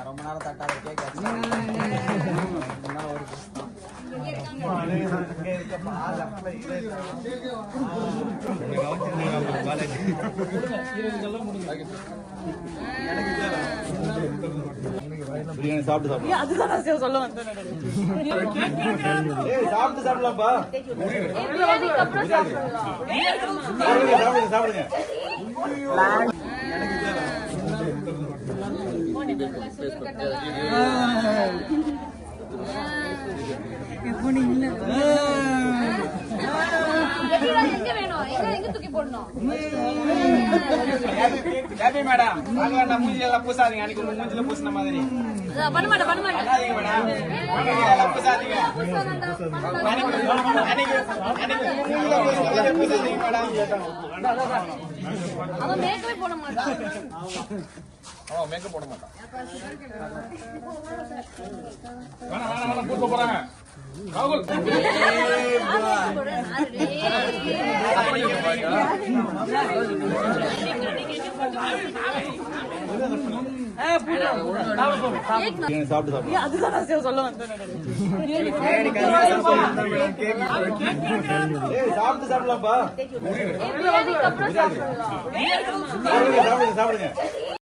ரொம்ப நேரம் தட்டாத கேக் பிரியாணி சாப்பிட்டு சொல்ல வந்தேன் சாப்பிட்டு சாப்பிடலாம்ப்பா சாப்பிடுங்க மேடம் மூஞ்சில பூசாதீங்க அன்னைக்கு உங்க மூஞ்சில பூசின மாதிரி மேக்கப் போட மாட்டான் போறாங்க ராகுல் சாப்பிட்டு சொல்ல வந்தேன் சாப்பிட்டு சாப்பிடலாம்ப்பா சாப்பிடுங்க